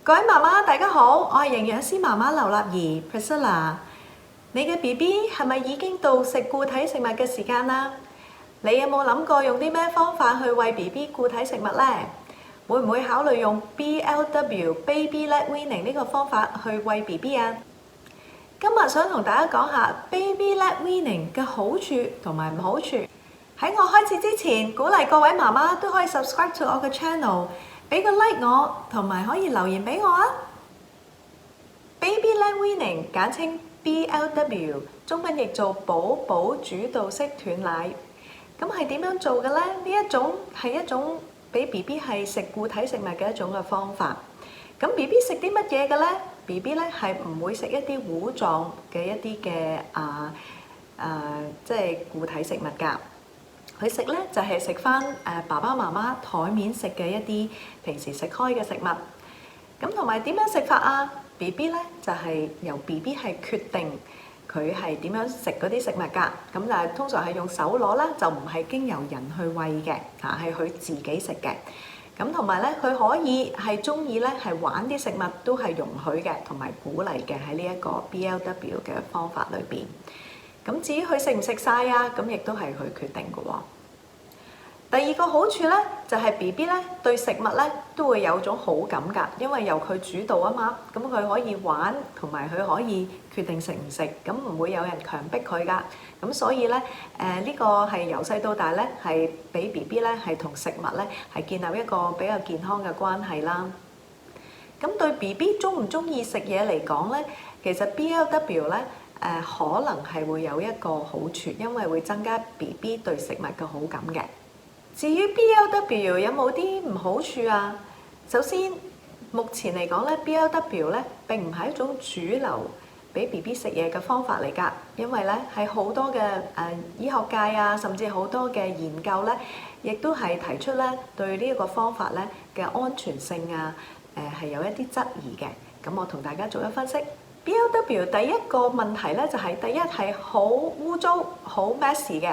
各位媽媽大家好，我係營養師媽媽劉立兒 Priscilla。你嘅 BB 係咪已經到食固體食物嘅時間啦？你有冇諗過用啲咩方法去餵 BB 固體食物呢？會唔會考慮用 BLW Baby Led Weaning 呢個方法去餵 BB 啊？今日想同大家講下 Baby Led Weaning 嘅好處同埋唔好處。喺我開始之前，鼓勵各位媽媽都可以 subscribe to 我嘅 channel。俾個 like 我，同埋可以留言俾我啊 ！Baby Led Weaning 簡稱 BLW， 中文譯做寶寶主導式斷奶。咁係點樣做嘅呢？呢一種係一種俾 BB 係食固體食物嘅一種嘅方法。咁 BB 食啲乜嘢嘅呢？ BB 咧係唔會食一啲糊狀嘅一啲嘅即係固體食物㗎。佢食咧就係食翻爸爸媽媽台面食嘅一啲平時食開嘅食物。咁同埋點樣食法啊 ？BB 咧就係由 BB 係決定佢係點樣食嗰啲食物㗎。咁但係通常係用手攞啦，就唔係經由人去餵嘅，係佢自己食嘅。咁同埋咧，佢可以係中意咧係玩啲食物都係容許嘅，同埋鼓勵嘅喺呢一個 BLW 嘅方法裏邊。咁至於佢食唔食晒啊？咁亦都係佢決定嘅喎。第二個好處咧，就係 BB 咧對食物咧都會有種好感㗎，因為由佢主導啊嘛，咁佢可以玩，同埋佢可以決定食唔食，咁唔會有人強迫佢㗎。咁所以咧，呢個係由細到大咧，係俾 BB 咧係同食物咧係建立一個比較健康嘅關係啦。咁對 BB 中唔中意食嘢嚟講咧，其實 BLW 咧。可能係會有一個好處，因為會增加 BB 對食物嘅好感嘅。至於 BLW 有冇啲唔好處啊？首先，目前嚟講咧 ，BLW 咧並唔係一種主流俾 BB 食嘢嘅方法嚟㗎，因為咧係好多嘅醫學界啊，甚至好多嘅研究咧，亦都係提出咧對呢一個方法咧嘅安全性啊，係有一啲質疑嘅。咁我同大家做一分析。BLW 第一個問題咧就係第一係好污糟、好 messy 嘅。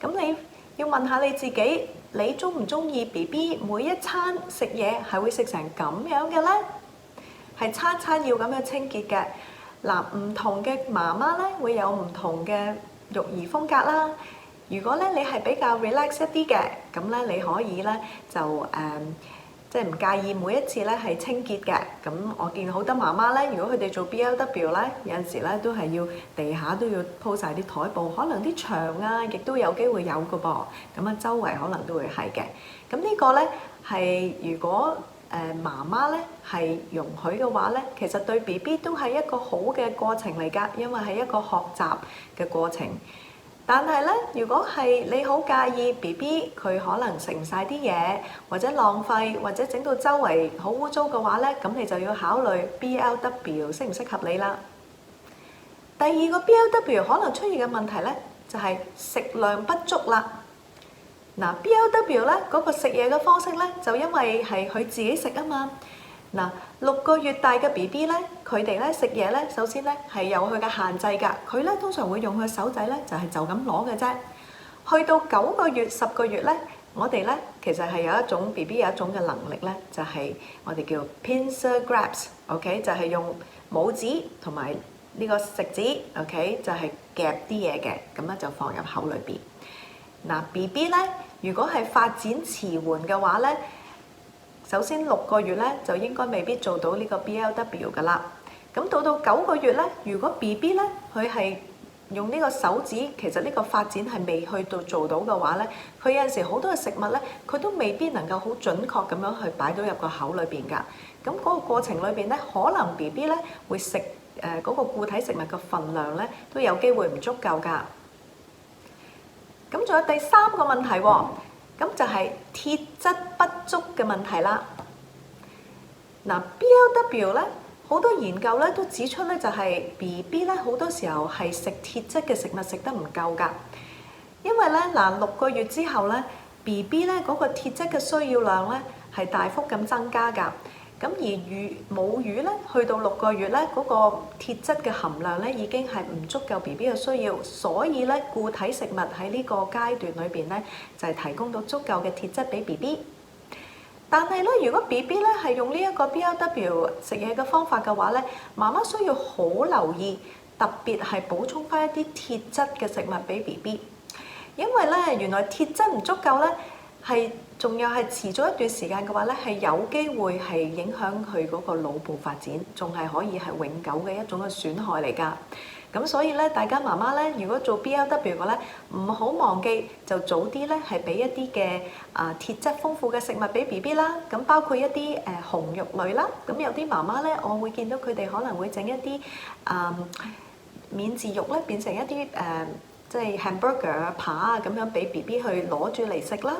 咁你要問下你自己，你中唔中意 BB 每一餐食嘢係會食成咁樣嘅咧？係餐餐要咁樣清潔嘅。嗱，唔同嘅媽媽咧會有唔同嘅育兒風格啦。如果咧你係比較 relax 一啲嘅，咁咧你可以咧就即係唔介意每一次咧係清潔嘅。咁我見好多媽媽咧，如果佢哋做 BLW 咧，有陣時咧都係要地下都要鋪晒啲台布，可能啲牆啊，亦都有機會有嘅噃。咁啊，周圍可能都會係嘅。咁呢個咧係如果媽媽咧係容許嘅話咧，其實對 BB 都係一個好嘅過程嚟㗎，因為係一個學習嘅過程。但係咧，如果係你好介意 BB 佢可能食唔晒啲嘢，或者浪費，或者整到周圍好污糟嘅話咧，咁你就要考慮 BLW 適唔適合你啦。第二個 BLW 可能出現嘅問題咧，就係食量不足啦。嗱 ，BLW 咧嗰個食嘢嘅方式咧，就因為係佢自己食啊嘛。嗱，6個月大嘅 BB 咧，佢哋咧食嘢咧，首先咧係有佢嘅限制㗎。佢咧通常會用佢手仔咧，就咁攞嘅啫。去到9個月、10個月咧，我哋咧其實係有一種 BB 有一種嘅能力咧，就係我哋叫 pincer grabs，OK，就係用拇指同埋呢個食指 ，OK，就係夾啲嘢嘅，咁咧就放入口裏邊。嗱 ，BB 咧如果係發展遲緩嘅話咧。首先6個月咧就應該未必做到呢個 BLW 㗎啦。咁到9個月咧，如果 BB 咧佢係用呢個手指，其實呢個發展係未去到做到嘅話咧，佢有陣時好多嘅食物咧，佢都未必能夠好準確咁樣去擺到入個口裏邊㗎。咁嗰個過程裏邊咧，可能 BB 咧會食嗰個固體食物嘅份量咧，都有機會唔足夠㗎。咁仲有第3個問題喎。咁就係鐵質不足嘅問題啦。嗱 ，BLW 咧好多研究咧都指出咧，就係 BB 咧好多時候係食鐵質嘅食物食得唔夠㗎。因為咧6個月之後咧 ，BB 咧嗰個鐵質嘅需要量咧係大幅咁增加㗎。咁而母乳咧去到6個月咧，嗰個鐵質嘅含量咧已經係唔足夠 BB 嘅需要，所以咧固體食物喺呢個階段裏邊咧就係提供到足夠嘅鐵質俾 BB。但係咧，如果 BB 咧係用呢一個 BLW 食嘢嘅方法嘅話咧，媽媽需要好留意，特別係補充翻一啲鐵質嘅食物俾 BB， 因為咧原來鐵質唔足夠咧，仲有係遲咗一段時間嘅話咧，係有機會係影響佢嗰個腦部發展，仲係可以係永久嘅一種嘅損害嚟㗎。咁所以咧，大家媽媽咧，如果做 BLW 嘅咧，唔好忘記就早啲咧係俾一啲嘅鐵質豐富嘅食物俾 BB 啦。咁包括一啲紅肉類啦。咁有啲媽媽咧，我會見到佢哋可能會整一啲免治肉咧，變成一啲即係 hamburger 扒啊咁樣俾 BB 去攞住嚟食啦。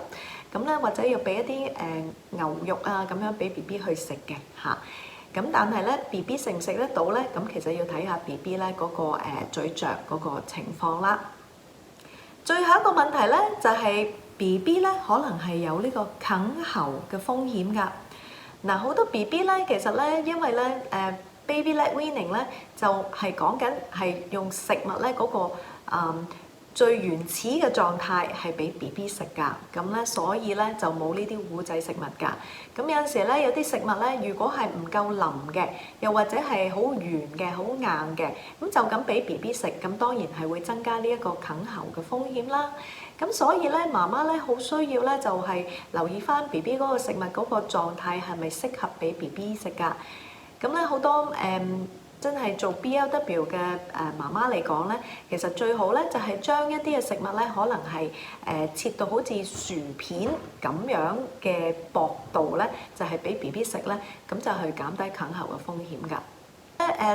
咁咧或者要俾一啲牛肉啊咁樣俾 BB 去食嘅嚇。咁但係咧 ，BB 食唔食得到咧？咁其實要睇下 BB 咧嗰個咀嚼嗰個情況啦。最後一個問題咧，就係 BB 咧可能係有呢個啃喉嘅風險㗎。嗱，好多 BB 咧，其實咧因為咧baby led weaning 咧就係講緊係用食物咧嗰個最原始嘅狀態係俾 BB 食㗎，咁咧所以咧就冇呢啲糊仔食物㗎。咁有陣時咧有啲食物咧，如果係唔夠腍嘅，又或者係好圓嘅、好硬嘅，咁就咁俾 BB 食，咁當然係會增加呢一個啃喉嘅風險啦。咁所以咧媽媽咧好需要咧就係留意返 BB 嗰個食物嗰個狀態係咪適合俾 BB 食㗎。咁咧好多真係做 BLW 嘅媽媽嚟講咧，其實最好咧就係將一啲嘅食物咧，可能係切到好似薯片咁樣嘅薄度咧，就係俾 BB 食咧，咁就去減低啃喉嘅風險㗎。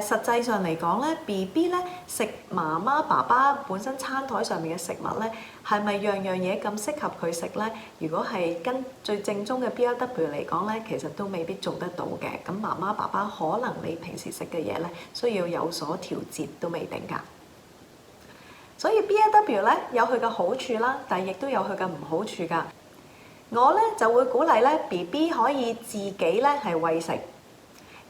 實際上嚟講咧 ，BB 咧食媽媽爸爸本身餐台上面嘅食物咧，係咪樣樣嘢咁適合佢食咧？如果係跟最正宗嘅 BLW 嚟講咧，其實都未必做得到嘅。咁媽媽爸爸可能你平時食嘅嘢咧，需要有所調節都未定㗎。所以 BLW 咧有佢嘅好處啦，但係亦都有佢嘅唔好處㗎。我咧就會鼓勵咧 BB 可以自己咧係餵食。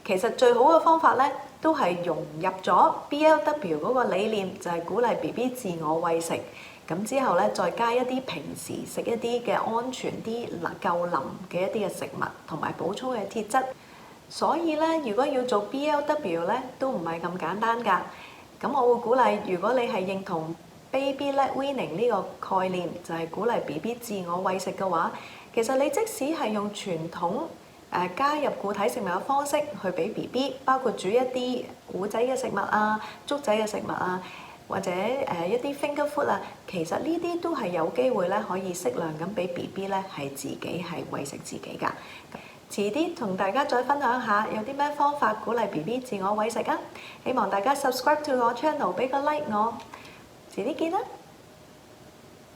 其實最好嘅方法咧，都係融入咗 BLW 嗰個理念，就係鼓勵 BB 自我餵食。咁之後咧，再加一啲平時食一啲嘅安全啲、夠腍嘅一啲嘅食物，同埋補充嘅鐵質。所以咧，如果要做 BLW 咧，都唔係咁簡單㗎。咁我會鼓勵，如果你係認同 baby led weaning 呢個概念，就係鼓勵 BB 自我餵食嘅話，其實你即使係用傳統加入固體食物嘅方式去俾 BB， 包括煮一啲糊仔嘅食物啊、粥仔嘅食物啊，或者一啲 finger food 啊，其實呢啲都係有機會咧可以適量咁俾 BB 咧係自己係餵食自己㗎。遲啲同大家再分享下有啲咩方法鼓勵 BB 自我餵食啊！希望大家 subscribe to 我 channel， 俾個 like 我。遲啲見啦〜